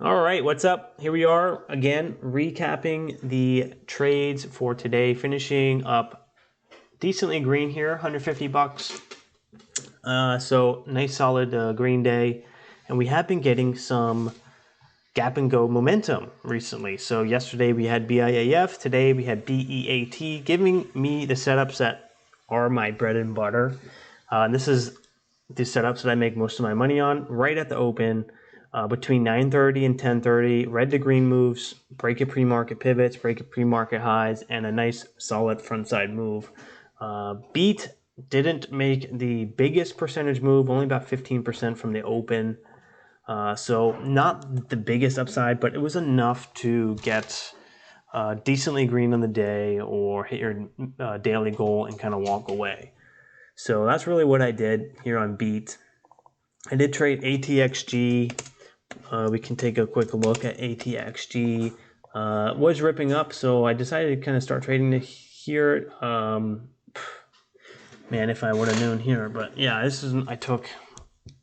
All right, what's up? Here we are again, recapping the trades for today, finishing up decently green here, 150 bucks. So nice solid green day, and we have been getting some gap and go momentum recently. So yesterday we had BIAF, today we had BEAT, giving me the setups that are my bread and butter. And this is the setups that I make most of my money on right at the open. Between 9:30 and 10:30, red to green moves, break at pre-market pivots, break at pre-market highs, and a nice solid front side move. Beat didn't make the biggest percentage move, only about 15% from the open. So not the biggest upside, but it was enough to get decently green on the day or hit your daily goal and kind of walk away. So that's really what I did here on Beat. I did trade ATXG. We can take a quick look at ATXG. Was ripping up, so I decided to kind of start trading it here. Man, if I would have known here, but yeah, I took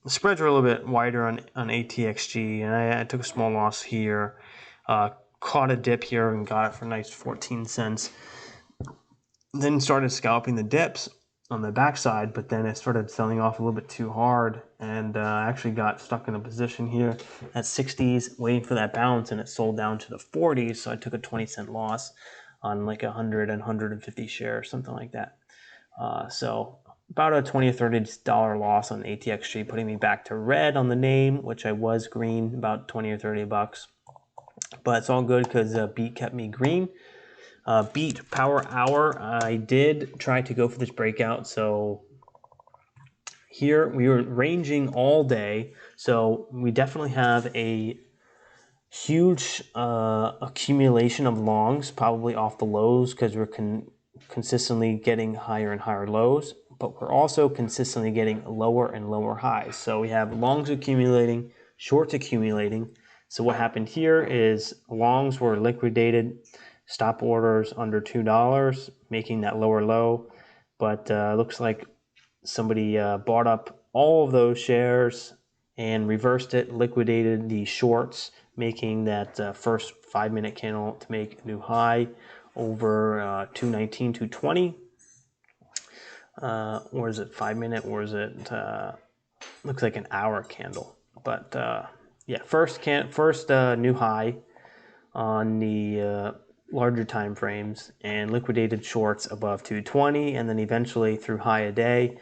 the spreads are a little bit wider on ATXG, and I took a small loss here. Caught a dip here and got it for a nice 14 cents. Then started scalping the dips on the backside, but then it started selling off a little bit too hard, and I actually got stuck in a position here at 60s waiting for that bounce, and it sold down to the 40s, so I took a 20-cent loss on like 100 and 150 shares, something like that. So about a $20 or $30 loss on ATXG, putting me back to red on the name, which I was green, about 20 or 30 bucks. But it's all good because Beat kept me green. Beat Power Hour, I did try to go for this breakout. So here we were ranging all day. So we definitely have a huge accumulation of longs, probably off the lows because we're consistently getting higher and higher lows, but we're also consistently getting lower and lower highs. So we have longs accumulating, shorts accumulating. So what happened here is longs were liquidated, stop orders under $2, making that lower low. But looks like somebody bought up all of those shares and reversed it, liquidated the shorts, making that first 5-minute candle to make a new high over 219, 220. Or is it 5-minute, or is it looks like an hour candle? But yeah, first new high on the larger time frames, and liquidated shorts above 220, and then eventually through high a day.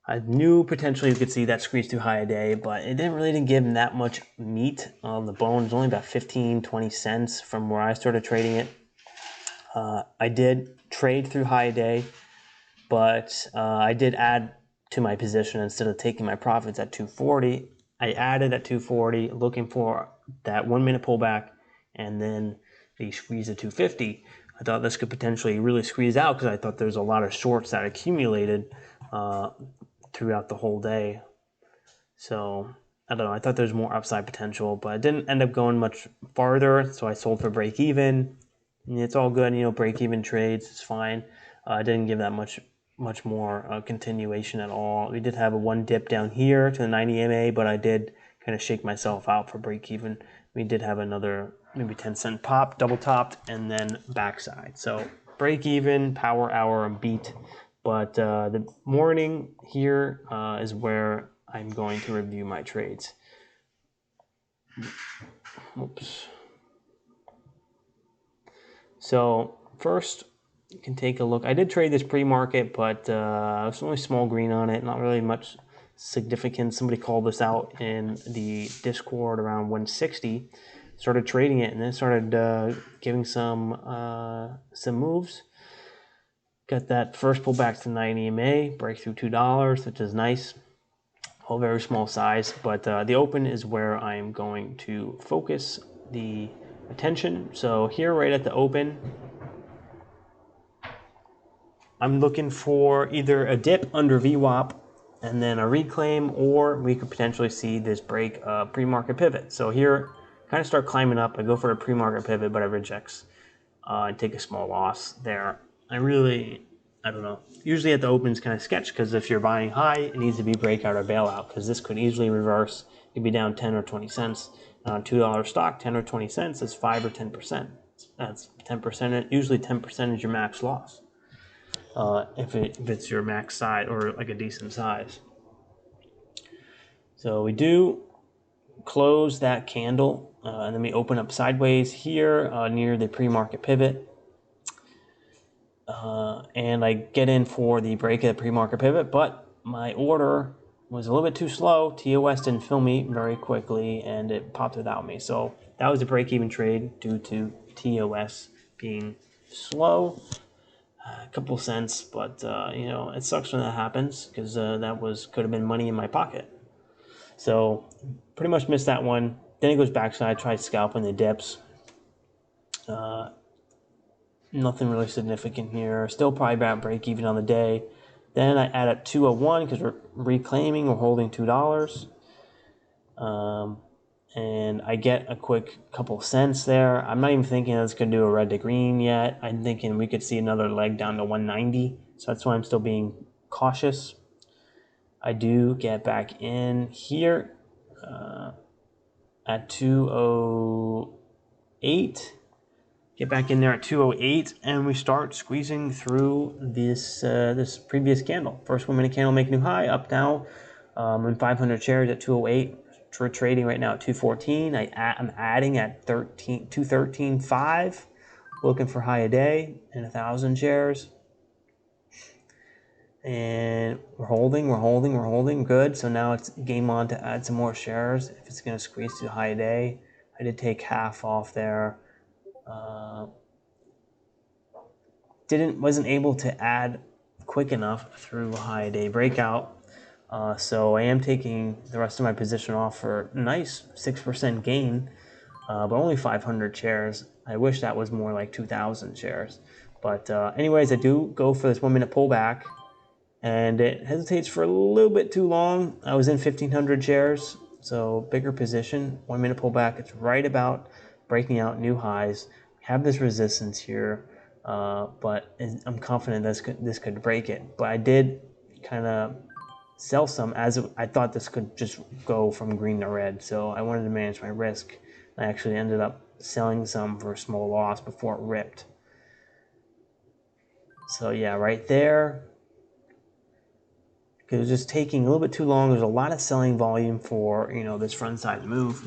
I knew potentially you could see that squeeze through high a day, but it didn't give that much meat on the bone. It was only about 15, 20 cents from where I started trading it. I did trade through high a day, but I did add to my position. Instead of taking my profits at 240, I added at 240, looking for that 1-minute pullback, and then the squeeze at 250. I thought this could potentially really squeeze out because I thought there's a lot of shorts that accumulated throughout the whole day. So I don't know. I thought there's more upside potential, but it didn't end up going much farther. So I sold for break even. And it's all good, break even trades. It's fine. I didn't give that much more continuation at all. We did have a one dip down here to the 90 MA, but I did kind of shake myself out for break even. We did have another maybe 10-cent pop, double topped, and then backside. So break even, power hour, and beat. But the morning here is where I'm going to review my trades. Oops. So first, you can take a look. I did trade this pre-market, but it was only small green on it, not really much significance. Somebody called this out in the Discord around 160. Started trading it, and then started giving some moves. Got that first pullback to 90 MA, break through $2, which is nice. All very small size, but the open is where I'm going to focus the attention. So here, right at the open, I'm looking for either a dip under VWAP and then a reclaim, or we could potentially see this break pre-market pivot. So here, kind of start climbing up. I go for a pre-market pivot, but it rejects. I take a small loss there. I don't know. Usually at the open is kind of sketch because if you're buying high, it needs to be breakout or bailout because this could easily reverse You'd be down 10 or 20 cents. On a $2 stock, 10 or 20 cents is 5 or 10%. That's 10%. Usually 10% is your max loss. If it's your max size or like a decent size. So we do close that candle, and then we open up sideways here near the pre-market pivot. And I get in for the break of the pre-market pivot, but my order was a little bit too slow. TOS didn't fill me very quickly, and it popped without me. So that was a break-even trade due to TOS being slow. A couple cents, but you know, it sucks when that happens because that could have been money in my pocket. So pretty much missed that one. Then it goes backside. I tried scalping the dips. Nothing really significant here. Still probably about break even on the day. Then I add up 201 because we're reclaiming. We're holding $2. And I get a quick couple cents there. I'm not even thinking it's going to do a red to green yet. I'm thinking we could see another leg down to 190. So that's why I'm still being cautious. I do get back in here at 208. Get back in there at 208, and we start squeezing through this this previous candle. First 1 minute candle, make new high, up now. In 500 shares at 208. We're trading right now at 214. I'm adding at 213.5, looking for high a day and 1,000 shares. And we're holding, good. So now it's game on to add some more shares if it's going to squeeze to high a day. I did take half off there. Wasn't able to add quick enough through a high day breakout. So I am taking the rest of my position off for a nice 6% gain, but only 500 shares. I wish that was more like 2,000 shares. But anyways, I do go for this 1 minute pullback, and it hesitates for a little bit too long. I was in 1,500 shares, so bigger position. 1 minute pullback. It's right about breaking out new highs. We have this resistance here, but I'm confident this could break it. But I did kind of sell some as I thought this could just go from green to red. So I wanted to manage my risk. I actually ended up selling some for a small loss before it ripped. So yeah, right there. It was just taking a little bit too long. There's a lot of selling volume for, you know, this front side move.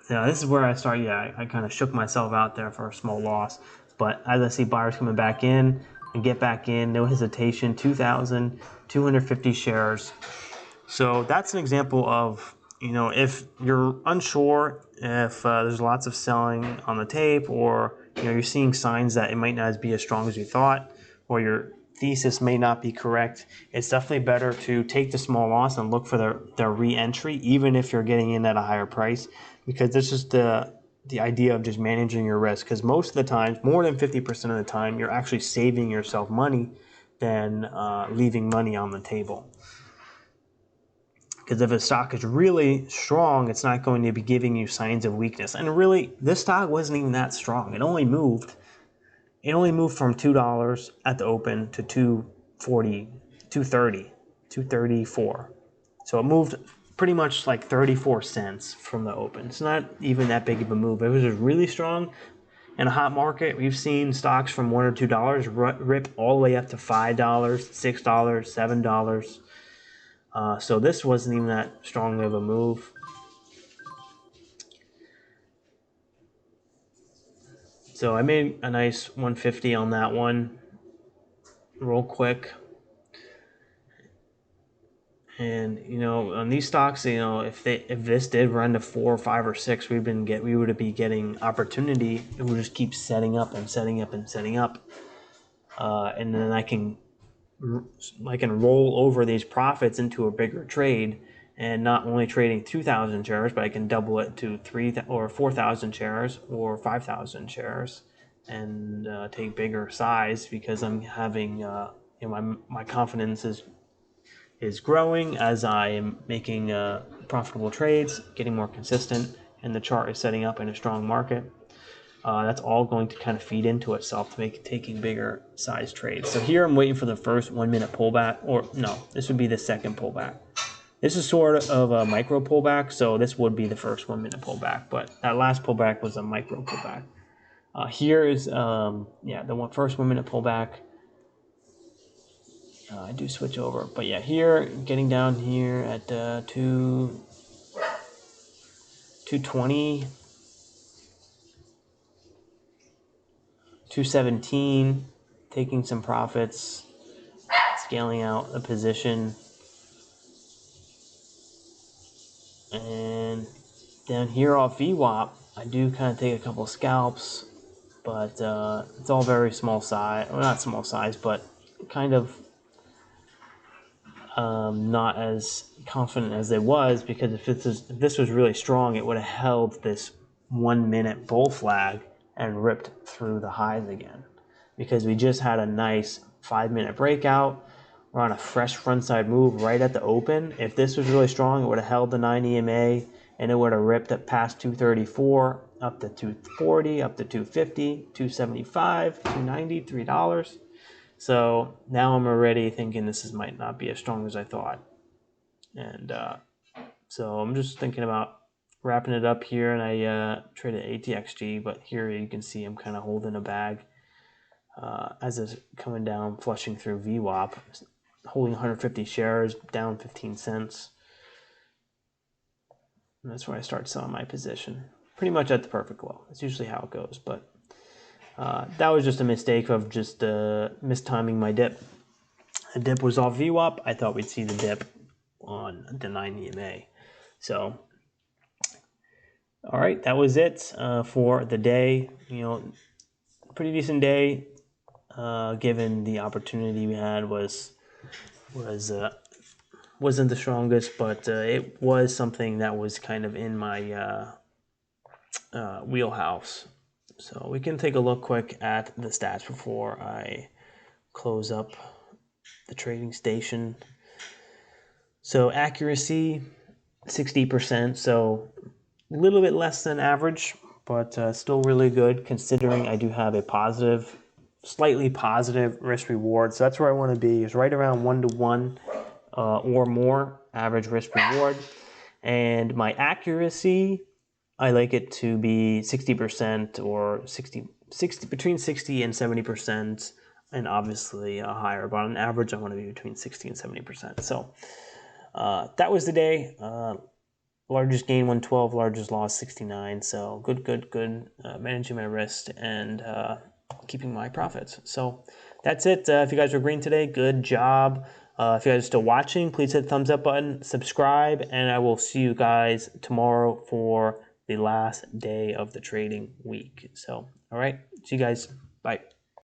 Yeah, this is where I start. Yeah, I kind of shook myself out there for a small loss. But as I see buyers coming back in and get back in, no hesitation, 2,250 shares. So that's an example of, you know, if you're unsure, if there's lots of selling on the tape, or, you know, you're seeing signs that it might not be as strong as you thought, or your thesis may not be correct, it's definitely better to take the small loss and look for their re-entry, even if you're getting in at a higher price, because this is the idea of just managing your risk. Because most of the time, more than 50% of the time, you're actually saving yourself money than leaving money on the table. Because if a stock is really strong, it's not going to be giving you signs of weakness. And really, this stock wasn't even that strong. It only moved from $2 at the open to 240, 230, 234. So it moved pretty much like 34 cents from the open. It's not even that big of a move. It was just really strong. In a hot market, we've seen stocks from $1 or $2 rip all the way up to $5, $6, $7. So this wasn't even that strong of a move. So I made a nice 150 on that one real quick. And, you know, on these stocks, you know, if this did run to 4 or 5 or 6, we would be getting opportunity. It would just keep setting up and setting up and setting up. And then I can roll over these profits into a bigger trade, and not only trading 2,000 shares, but I can double it to 3,000 or 4,000 shares or 5,000 shares, and take bigger size, because I'm having you know, my confidence is growing as I am making profitable trades, getting more consistent, and the chart is setting up in a strong market. That's all going to kind of feed into itself to make taking bigger size trades. So here I'm waiting for the first 1 minute pullback, or no, this would be the second pullback. This is sort of a micro pullback, so this would be the first 1 minute pullback, but that last pullback was a micro pullback. Here is yeah, the first 1 minute pullback. I do switch over, but yeah, here getting down here at 220, 217, taking some profits, scaling out a position, and down here off VWAP, I do kind of take a couple scalps, but it's all very small size, well, not small size, but kind of not as confident as it was, because if this was really strong, it would have held this 1 minute bull flag and ripped through the highs again, because we just had a nice 5 minute breakout. We're on a fresh frontside move right at the open. If this was really strong, it would have held the 9 EMA and it would have ripped up past 234, up to 240, up to 250, 275, 290, $3. So now I'm already thinking this might not be as strong as I thought. And so I'm just thinking about wrapping it up here, and I traded ATXG, but here you can see I'm kind of holding a bag as it's coming down, flushing through VWAP, holding 150 shares, down 15 cents. And that's where I start selling my position. Pretty much at the perfect low. That's usually how it goes, but that was just a mistake of just mistiming my dip. The dip was off VWAP. I thought we'd see the dip on the 9 EMA. So, all right, that was it for the day. You know, pretty decent day, given the opportunity we had wasn't the strongest, but it was something that was kind of in my wheelhouse. So we can take a look quick at the stats before I close up the trading station. So accuracy, 60%, so a little bit less than average, but still really good considering I do have a positive, slightly positive risk reward. So that's where I want to be, is right around 1-to-1 or more average risk reward. And my accuracy, I like it to be 60% or 60 between 60 and 70%, and obviously higher. But on average, I want to be between 60 and 70%. So that was the day. Largest gain 112, largest loss 69. So good. Managing my risk and keeping my profits. So that's it. If you guys are green today, good job. If you guys are still watching, please hit the thumbs up button, subscribe, and I will see you guys tomorrow for the last day of the trading week. So, all right, see you guys. Bye.